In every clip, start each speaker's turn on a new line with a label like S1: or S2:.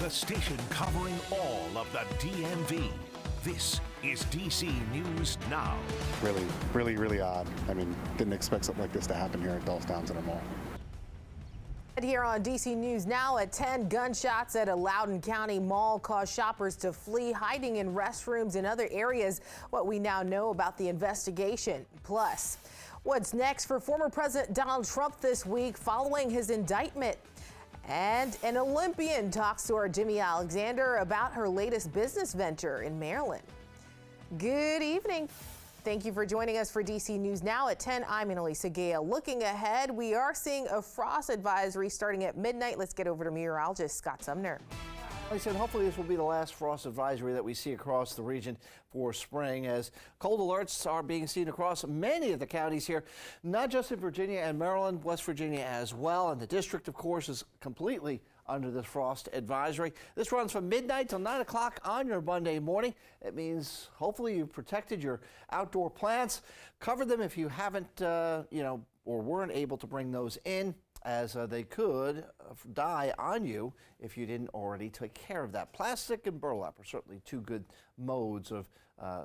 S1: The station covering all of the DMV. This is DC News Now.
S2: Really odd. I mean, didn't expect something like this to happen here at Dulles Town Center Mall.
S3: Here on DC News Now at 10, gunshots at a Loudoun County mall caused shoppers to flee, hiding in restrooms and other areas. What we now know about the investigation. Plus, what's next for former President Donald Trump this week following his indictment? And an Olympian talks to our Jimmy Alexander about her latest business venture in Maryland. Good evening. Thank you for joining us for DC News Now at 10. I'm Annalisa Gale. Looking ahead, we are seeing a frost advisory starting at midnight. Let's get over to meteorologist Scott Sumner.
S4: Like I said, hopefully this will be the last frost advisory that we see across the region for spring, as cold alerts are being seen across many of the counties here, not just in Virginia and Maryland, West Virginia as well. And the district, of course, is completely under this frost advisory. This runs from midnight till 9 o'clock on your Monday morning. It means hopefully you protected your outdoor plants, covered them if you haven't, or weren't able to bring those in, as they could die on you if you didn't already take care of that. Plastic and burlap are certainly two good modes of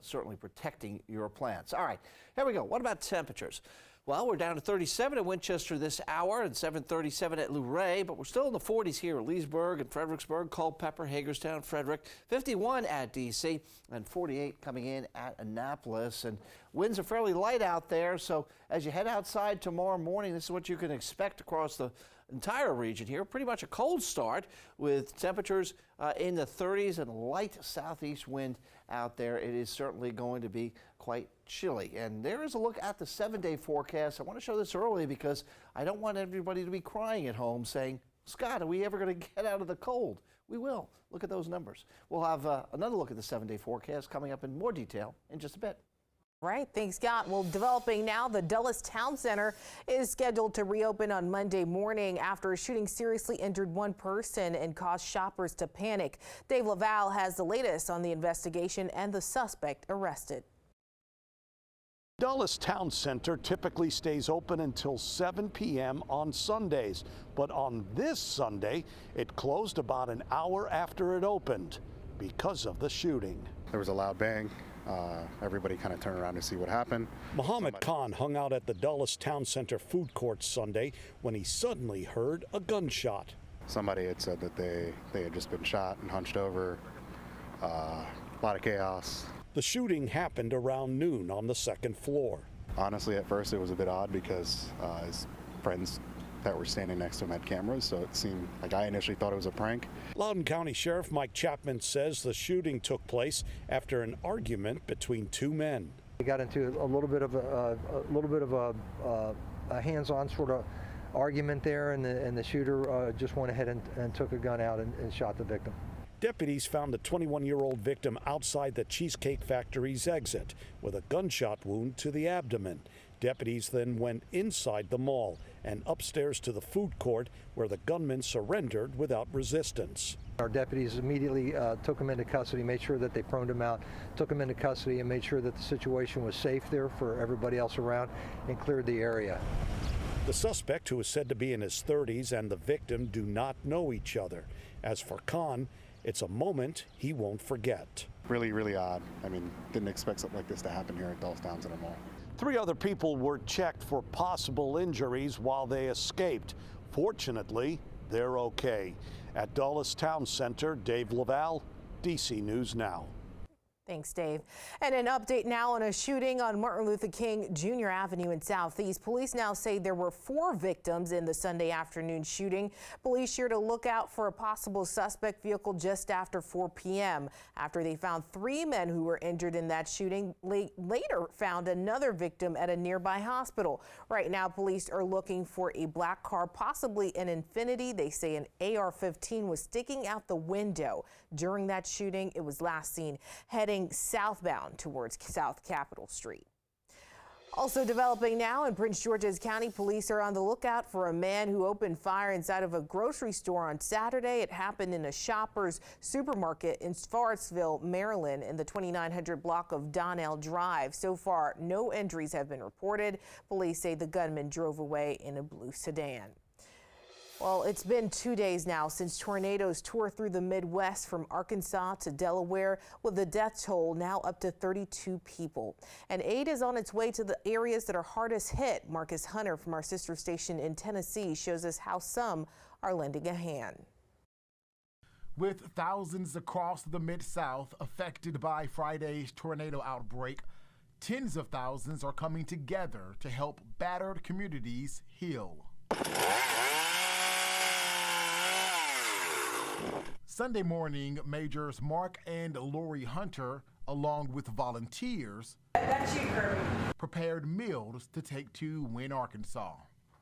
S4: certainly protecting your plants. All right, here we go. What about temperatures? Well, we're down to 37 at Winchester this hour and 737 at Luray, but we're still in the 40s here at Leesburg and Fredericksburg, Culpeper, Hagerstown, Frederick, 51 at DC, and 48 coming in at Annapolis. And winds are fairly light out there, so as you head outside tomorrow morning, this is what you can expect across the entire region here. Pretty much a cold start with temperatures in the 30s and light southeast wind out there. It is certainly going to be quite chilly. And there is a look at the 7-day forecast. I want to show this early because I don't want everybody to be crying at home saying, Scott, are we ever going to get out of the cold? We will. Look at those numbers. We'll have another look at the 7-day forecast coming up in more detail in just a bit.
S3: Right. Thanks, Scott. Well, developing now, the Dulles Town Center is scheduled to reopen on Monday morning after a shooting seriously injured one person and caused shoppers to panic. Dave Laval has the latest on the investigation and the suspect arrested.
S5: Dulles Town Center typically stays open until 7 p.m. on Sundays, but on this Sunday, it closed about an hour after it opened because of the shooting.
S2: There was a loud bang. Everybody kind of turned around to see what happened.
S5: Muhammad Khan hung out at the Dulles Town Center food court Sunday when he suddenly heard a gunshot.
S2: Somebody had said that they had just been shot and hunched over. A lot of chaos.
S5: The shooting happened around noon on the second floor.
S2: Honestly, at first it was a bit odd because his friends that were standing next to him had cameras, so it seemed like I initially thought it was a prank.
S5: Loudoun County Sheriff Mike Chapman says the shooting took place after an argument between two men.
S6: We got into a little bit of a hands-on sort of argument there, and the shooter just went ahead and took a gun out and shot the victim.
S5: Deputies found the 21-year-old victim outside the Cheesecake Factory's exit with a gunshot wound to the abdomen. Deputies then went inside the mall and upstairs to the food court where the gunman surrendered without resistance.
S6: Our deputies immediately took him into custody, made sure that they proned him out, took him into custody and made sure that the situation was safe there for everybody else around and cleared the area.
S5: The suspect, who is said to be in his 30s, and the victim do not know each other. As for Khan, it's a moment he won't forget.
S2: Really odd. I mean, didn't expect something like this to happen here at Dulles Town Center Mall.
S5: 3 other people were checked for possible injuries while they escaped. Fortunately, they're okay. At Dulles Town Center, Dave Laval, DC News Now.
S3: Thanks, Dave. And an update now on a shooting on Martin Luther King Jr. Avenue in Southeast. Police now say there were 4 victims in the Sunday afternoon shooting. Police shared a lookout for a possible suspect vehicle just after 4 p.m. after they found 3 men who were injured in that shooting. Later found another victim at a nearby hospital. Right now, police are looking for a black car, possibly an Infiniti. They say an AR-15 was sticking out the window during that shooting. It was last seen heading southbound towards South Capitol Street. Also developing now in Prince George's County, police are on the lookout for a man who opened fire inside of a grocery store on Saturday. It happened in a Shoppers supermarket in Forrestville, Maryland, in the 2900 block of Donnell Drive. So far, no injuries have been reported. Police say the gunman drove away in a blue sedan. Well, it's been 2 days now since tornadoes tore through the Midwest from Arkansas to Delaware, with the death toll now up to 32 people. And aid is on its way to the areas that are hardest hit. Marcus Hunter from our sister station in Tennessee shows us how some are lending a hand.
S7: With thousands across the Mid-South affected by Friday's tornado outbreak, tens of thousands are coming together to help battered communities heal. Sunday morning, Majors Mark and Lori Hunter, along with volunteers, prepared meals to take to Wynne, Arkansas.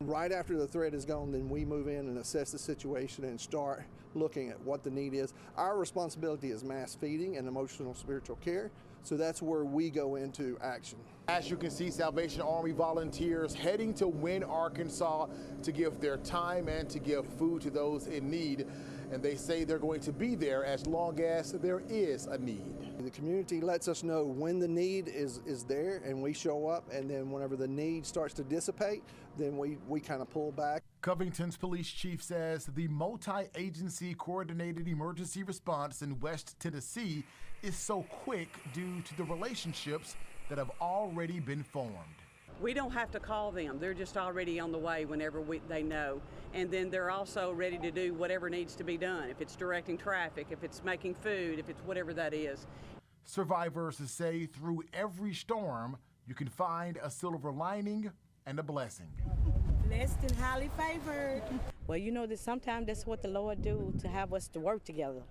S8: Right after the threat is gone, then we move in and assess the situation and start looking at what the need is. Our responsibility is mass feeding and emotional spiritual care, so that's where we go into action.
S7: As you can see, Salvation Army volunteers heading to Wynne, Arkansas to give their time and to give food to those in need. And they say they're going to be there as long as there is a need.
S8: The community lets us know when the need is there, and we show up, and then whenever the need starts to dissipate, then we kind of pull back.
S7: Covington's police chief says the multi-agency coordinated emergency response in West Tennessee is so quick due to the relationships that have already been formed.
S9: We don't have to call them. They're just already on the way whenever they know. And then they're also ready to do whatever needs to be done. If it's directing traffic, if it's making food, if it's whatever that is.
S7: Survivors say through every storm, you can find a silver lining and a blessing.
S10: Blessed and highly favored.
S9: Well, you know that sometimes that's what the Lord do to have us to work together,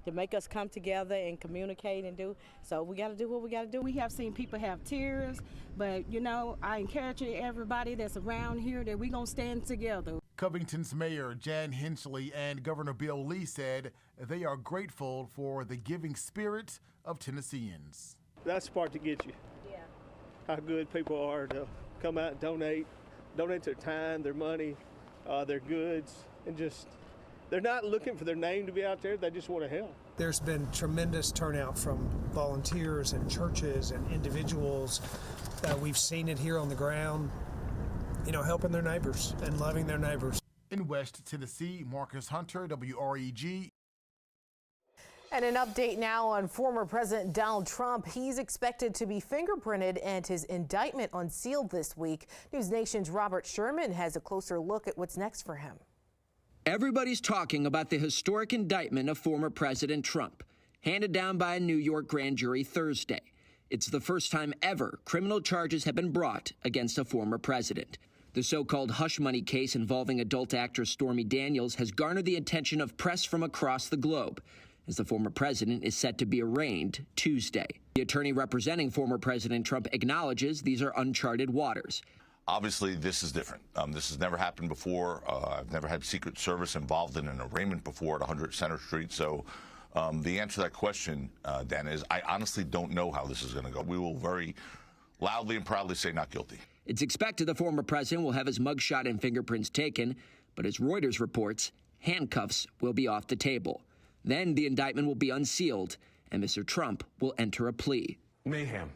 S9: to make us come together and communicate and do. So we got to do what we got to do.
S10: We have seen people have tears, but you know, I encourage everybody that's around here that we're going to stand together.
S7: Covington's Mayor Jan Hinchley and Governor Bill Lee said they are grateful for the giving spirit of Tennesseans.
S11: That's the part to get you.
S10: Yeah.
S11: How good people are to come out and donate their time, their money, their goods, and just, they're not looking for their name to be out there, they just want to help.
S12: There's been tremendous turnout from volunteers and churches and individuals. We've seen it here on the ground, you know, helping their neighbors and loving their neighbors.
S7: In West Tennessee, Marcus Hunter, WREG.
S3: And an update now on former President Donald Trump. He's expected to be fingerprinted and his indictment unsealed this week. News Nation's Robert Sherman has a closer look at what's next for him.
S13: Everybody's talking about the historic indictment of former President Trump, handed down by a New York grand jury Thursday. It's the first time ever criminal charges have been brought against a former president. The so-called hush money case involving adult actress Stormy Daniels has garnered the attention of press from across the globe, as the former president is set to be arraigned Tuesday. The attorney representing former President Trump acknowledges these are uncharted waters.
S14: Obviously, this is different. This has never happened before. I've never had Secret Service involved in an arraignment before at 100 Center Street. So the answer to that question, Dan, is I honestly don't know how this is going to go. We will very loudly and proudly say not guilty.
S13: It's expected the former president will have his mugshot and fingerprints taken, but as Reuters reports, handcuffs will be off the table. Then the indictment will be unsealed, and Mr. Trump will enter a plea.
S15: Mayhem.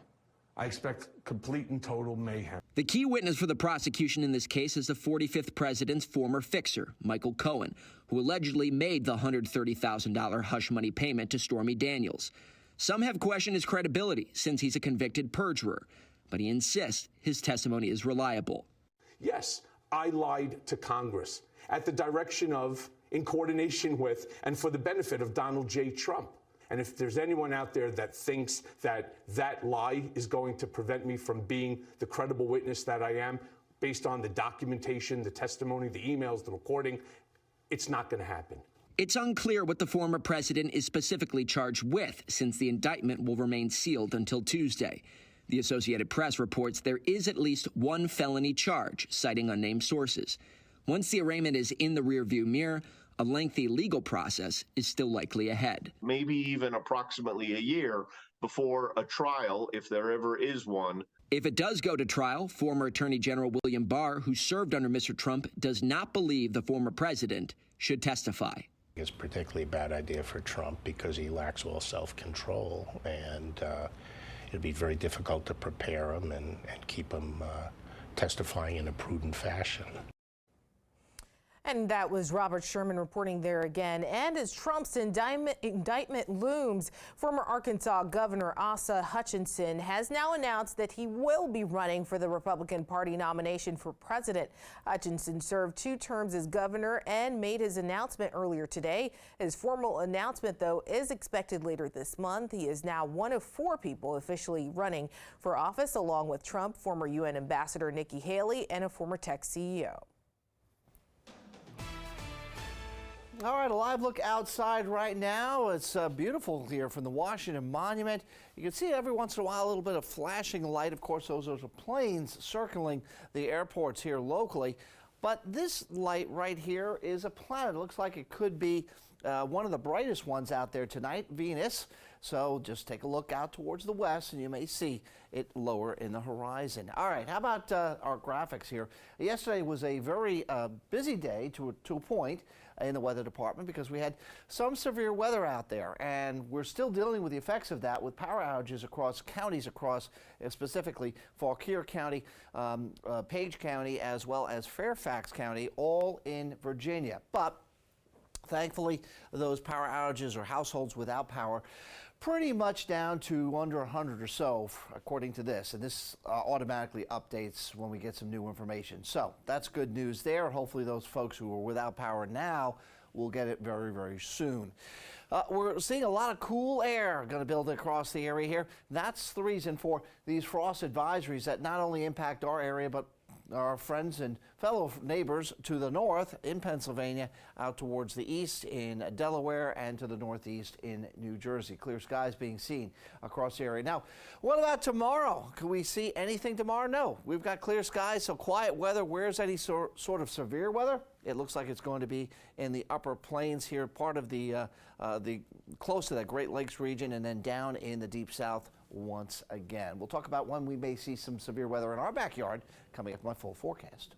S15: I expect complete and total mayhem.
S13: The key witness for the prosecution in this case is the 45th president's former fixer, Michael Cohen, who allegedly made the $130,000 hush money payment to Stormy Daniels. Some have questioned his credibility since he's a convicted perjurer, but he insists his testimony is reliable.
S15: Yes, I lied to Congress at the direction of, in coordination with, and for the benefit of Donald J. Trump. And if there's anyone out there that thinks that that lie is going to prevent me from being the credible witness that I am, based on the documentation, the testimony, the emails, the recording, it's not going to happen.
S13: It's unclear what the former president is specifically charged with, since the indictment will remain sealed until Tuesday. The Associated Press reports there is at least one felony charge, citing unnamed sources. Once the arraignment is in the rearview mirror, a lengthy legal process is still likely ahead.
S16: Maybe even approximately a year before a trial, if there ever is one.
S13: If it does go to trial, former Attorney General William Barr, who served under Mr. Trump, does not believe the former president should testify.
S17: It's a particularly bad idea for Trump because he lacks all self-control, and it'd be very difficult to prepare him and keep him testifying in a prudent fashion.
S3: And that was Robert Sherman reporting there again. And as Trump's indictment looms, former Arkansas Governor Asa Hutchinson has now announced that he will be running for the Republican Party nomination for president. Hutchinson served 2 terms as governor and made his announcement earlier today. His formal announcement, though, is expected later this month. He is now one of 4 people officially running for office, along with Trump, former UN Ambassador Nikki Haley, and a former tech CEO.
S4: All right, a live look outside right now. It's beautiful here from the Washington Monument. You can see every once in a while a little bit of flashing light. Of course, those are planes circling the airports here locally. But this light right here is a planet. It looks like it could be one of the brightest ones out there tonight, Venus. So just take a look out towards the west and you may see it lower in the horizon. All right, how about our graphics here? Yesterday was a very busy day to a point in the weather department because we had some severe weather out there, and we're still dealing with the effects of that with power outages across counties, across specifically Fauquier County, Page County, as well as Fairfax County, all in Virginia. But thankfully, those power outages or households without power pretty much down to under 100 or so, according to this. And this automatically updates when we get some new information. So that's good news there. Hopefully those folks who are without power now will get it very, very soon. We're seeing a lot of cool air going to build across the area here. That's the reason for these frost advisories that not only impact our area, but our friends and fellow neighbors to the north in Pennsylvania, out towards the east in Delaware, and to the northeast in New Jersey. Clear skies being seen across the area. Now, what about tomorrow? Can we see anything tomorrow? No. We've got clear skies, so quiet weather. Where's any sort of severe weather? It looks like it's going to be in the upper plains here, part of the close to that Great Lakes region, and then down in the deep south once again. We'll talk about when we may see some severe weather in our backyard coming up in my full forecast.